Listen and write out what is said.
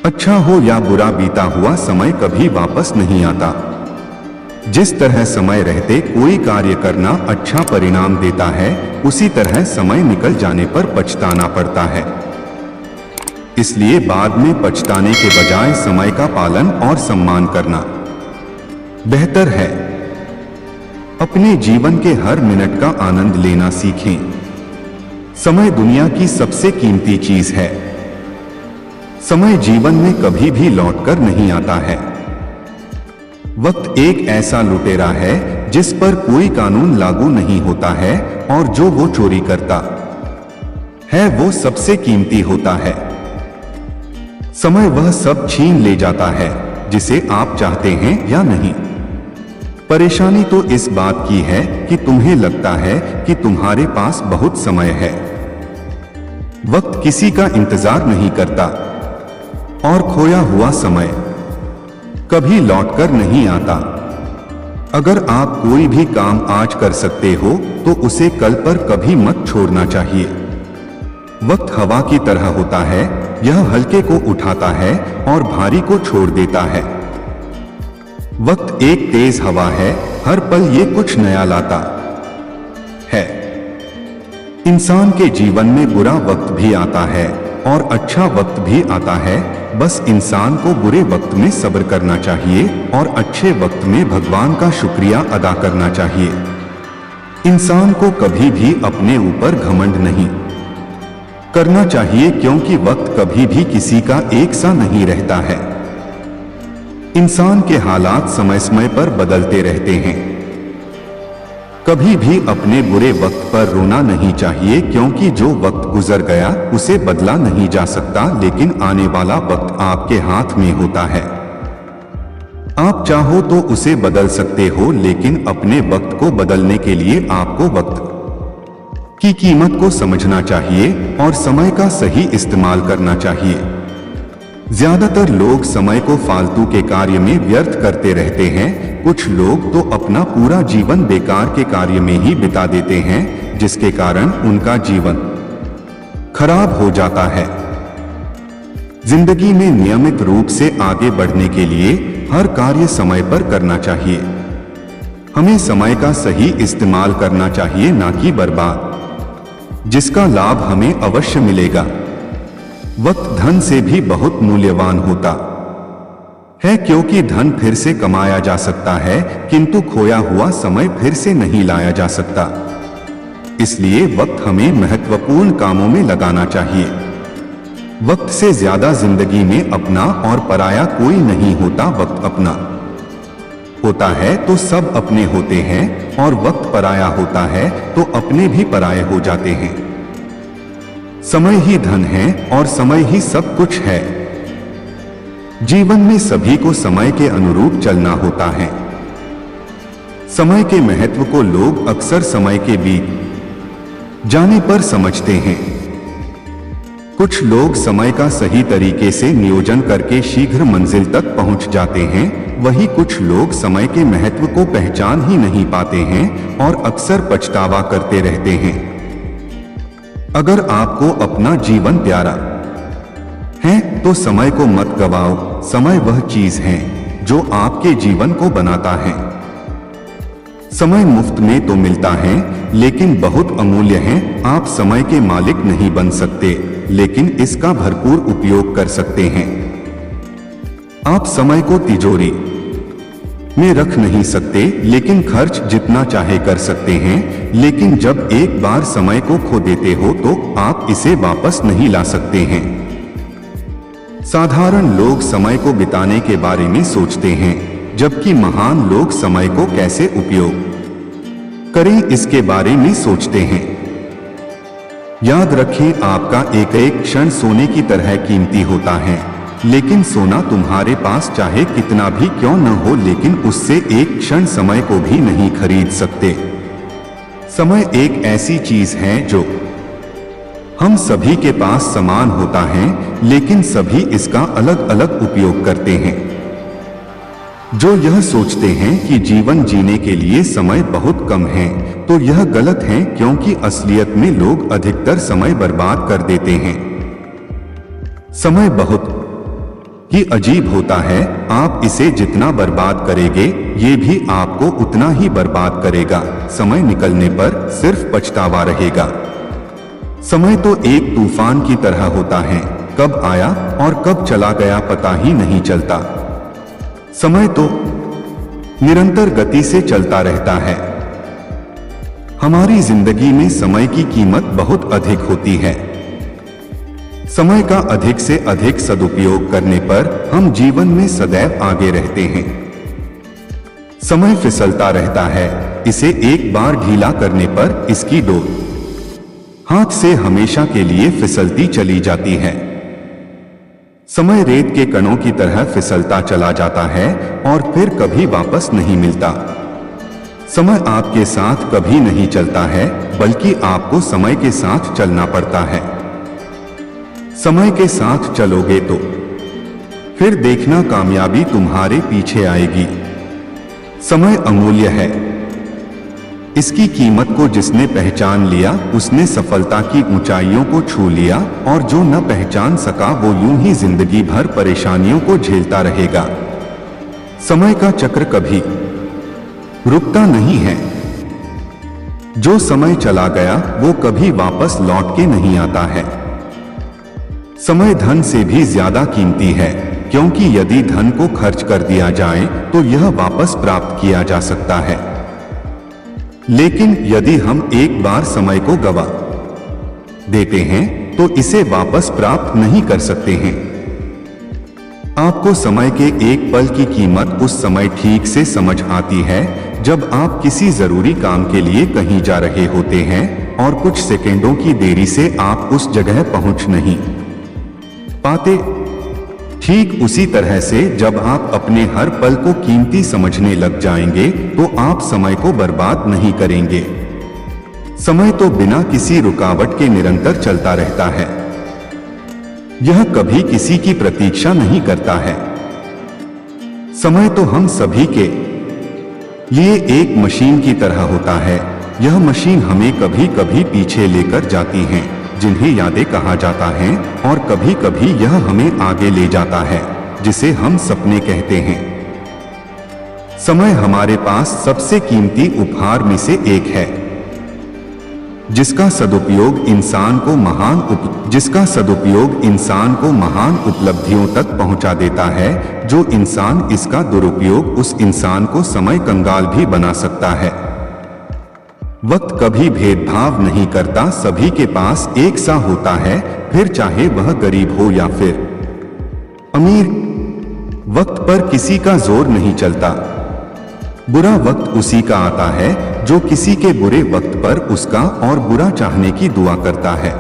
अच्छा हो या बुरा, बीता हुआ समय कभी वापस नहीं आता। जिस तरह समय रहते कोई कार्य करना अच्छा परिणाम देता है, उसी तरह समय निकल जाने पर पछताना पड़ता है। इसलिए बाद में पछताने के बजाय समय का पालन और सम्मान करना बेहतर है। अपने जीवन के हर मिनट का आनंद लेना सीखें। समय दुनिया की सबसे कीमती चीज है। समय जीवन में कभी भी लौटकर नहीं आता है। वक्त एक ऐसा लुटेरा है जिस पर कोई कानून लागू नहीं होता है, और जो वो चोरी करता है वो सबसे कीमती होता है। समय वह सब छीन ले जाता है जिसे आप चाहते हैं या नहीं। परेशानी तो इस बात की है कि तुम्हें लगता है कि तुम्हारे पास बहुत समय है। वक्त किसी का इंतजार नहीं करता, और खोया हुआ समय कभी लौटकर नहीं आता। अगर आप कोई भी काम आज कर सकते हो तो उसे कल पर कभी मत छोड़ना चाहिए। वक्त हवा की तरह होता है, यह हल्के को उठाता है और भारी को छोड़ देता है। वक्त एक तेज हवा है, हर पल ये कुछ नया लाता है। इंसान के जीवन में बुरा वक्त भी आता है और अच्छा वक्त भी आता है। बस इंसान को बुरे वक्त में सब्र करना चाहिए और अच्छे वक्त में भगवान का शुक्रिया अदा करना चाहिए। इंसान को कभी भी अपने ऊपर घमंड नहीं करना चाहिए, क्योंकि वक्त कभी भी किसी का एक सा नहीं रहता है। इंसान के हालात समय समय पर बदलते रहते हैं। कभी भी अपने बुरे वक्त पर रोना नहीं चाहिए, क्योंकि जो वक्त गुजर गया उसे बदला नहीं जा सकता, लेकिन आने वाला वक्त आपके हाथ में होता है। आप चाहो तो उसे बदल सकते हो, लेकिन अपने वक्त को बदलने के लिए आपको वक्त की कीमत को समझना चाहिए और समय का सही इस्तेमाल करना चाहिए। ज्यादातर लोग समय को फालतू के कार्य में व्यर्थ करते रहते हैं। कुछ लोग तो अपना पूरा जीवन बेकार के कार्य में ही बिता देते हैं, जिसके कारण उनका जीवन खराब हो जाता है। जिंदगी में नियमित रूप से आगे बढ़ने के लिए हर कार्य समय पर करना चाहिए। हमें समय का सही इस्तेमाल करना चाहिए, ना कि बर्बाद, जिसका लाभ हमें अवश्य मिलेगा। वक्त धन से भी बहुत मूल्यवान होता है, क्योंकि धन फिर से कमाया जा सकता है, किंतु खोया हुआ समय फिर से नहीं लाया जा सकता। इसलिए वक्त हमें महत्वपूर्ण कामों में लगाना चाहिए। वक्त से ज्यादा जिंदगी में अपना और पराया कोई नहीं होता। वक्त अपना होता है तो सब अपने होते हैं, और वक्त पराया होता है तो अपने भी पराये हो जाते हैं। समय ही धन है और समय ही सब कुछ है। जीवन में सभी को समय के अनुरूप चलना होता है। समय के महत्व को लोग अक्सर समय के बीत जाने पर समझते हैं। कुछ लोग समय का सही तरीके से नियोजन करके शीघ्र मंजिल तक पहुंच जाते हैं, वहीं कुछ लोग समय के महत्व को पहचान ही नहीं पाते हैं और अक्सर पछतावा करते रहते हैं। अगर आपको अपना जीवन प्यारा है तो समय को मत गवाओ। समय वह चीज है जो आपके जीवन को बनाता है। समय मुफ्त में तो मिलता है, लेकिन बहुत अमूल्य है। आप समय के मालिक नहीं बन सकते, लेकिन इसका भरपूर उपयोग कर सकते हैं। आप समय को तिजोरी में रख नहीं सकते, लेकिन खर्च जितना चाहे कर सकते हैं। लेकिन जब एक बार समय को खो देते हो तो आप इसे वापस नहीं ला सकते हैं। साधारण लोग समय को बिताने के बारे में सोचते हैं, जबकि महान लोग समय को कैसे उपयोग करें इसके बारे में सोचते हैं। याद रखें, आपका एक एक क्षण सोने की तरह कीमती होता है, लेकिन सोना तुम्हारे पास चाहे कितना भी क्यों न हो, लेकिन उससे एक क्षण समय को भी नहीं खरीद सकते। समय एक ऐसी चीज है जो हम सभी के पास समान होता है, लेकिन सभी इसका अलग अलग उपयोग करते हैं। जो यह सोचते हैं कि जीवन जीने के लिए समय बहुत कम है, तो यह गलत है, क्योंकि असलियत में लोग अधिकतर समय बर्बाद कर देते हैं। समय बहुत कि अजीब होता है, आप इसे जितना बर्बाद करेंगे ये भी आपको उतना ही बर्बाद करेगा। समय निकलने पर सिर्फ पछतावा रहेगा। समय तो एक तूफान की तरह होता है, कब आया और कब चला गया पता ही नहीं चलता। समय तो निरंतर गति से चलता रहता है। हमारी जिंदगी में समय की कीमत बहुत अधिक होती है। समय का अधिक से अधिक सदुपयोग करने पर हम जीवन में सदैव आगे रहते हैं। समय फिसलता रहता है, इसे एक बार ढीला करने पर इसकी डोर हाथ से हमेशा के लिए फिसलती चली जाती है। समय रेत के कणों की तरह फिसलता चला जाता है और फिर कभी वापस नहीं मिलता। समय आपके साथ कभी नहीं चलता है, बल्कि आपको समय के साथ चलना पड़ता है। समय के साथ चलोगे तो फिर देखना कामयाबी तुम्हारे पीछे आएगी। समय अमूल्य है। इसकी कीमत को जिसने पहचान लिया उसने सफलता की ऊंचाइयों को छू लिया, और जो न पहचान सका वो यूं ही जिंदगी भर परेशानियों को झेलता रहेगा। समय का चक्र कभी रुकता नहीं है। जो समय चला गया वो कभी वापस लौट के नहीं आता है। समय धन से भी ज्यादा कीमती है, क्योंकि यदि धन को खर्च कर दिया जाए तो यह वापस प्राप्त किया जा सकता है, लेकिन यदि हम एक बार समय को गवा देते हैं तो इसे वापस प्राप्त नहीं कर सकते हैं। आपको समय के एक पल की कीमत उस समय ठीक से समझ आती है जब आप किसी जरूरी काम के लिए कहीं जा रहे होते हैं और कुछ सेकंडों की देरी से आप उस जगह पहुंच नहीं पाते। ठीक उसी तरह से जब आप अपने हर पल को कीमती समझने लग जाएंगे तो आप समय को बर्बाद नहीं करेंगे। समय तो बिना किसी रुकावट के निरंतर चलता रहता है। यह कभी किसी की प्रतीक्षा नहीं करता है। समय तो हम सभी के लिए एक मशीन की तरह होता है। यह मशीन हमें कभी कभी पीछे लेकर जाती है, जिन्हें यादें कहा जाता है, और कभी कभी यह हमें आगे ले जाता है, जिसे हम सपने कहते हैं। समय हमारे पास सबसे कीमती उपहार में से एक है, जिसका सदुपयोग इंसान को महान उपलब्धियों तक पहुंचा देता है। जो इंसान इसका दुरुपयोग उस इंसान को समय कंगाल भी बना सकता है। वक्त कभी भेदभाव नहीं करता, सभी के पास एक सा होता है, फिर चाहे वह गरीब हो या फिर अमीर। वक्त पर किसी का जोर नहीं चलता। बुरा वक्त उसी का आता है जो किसी के बुरे वक्त पर उसका और बुरा चाहने की दुआ करता है।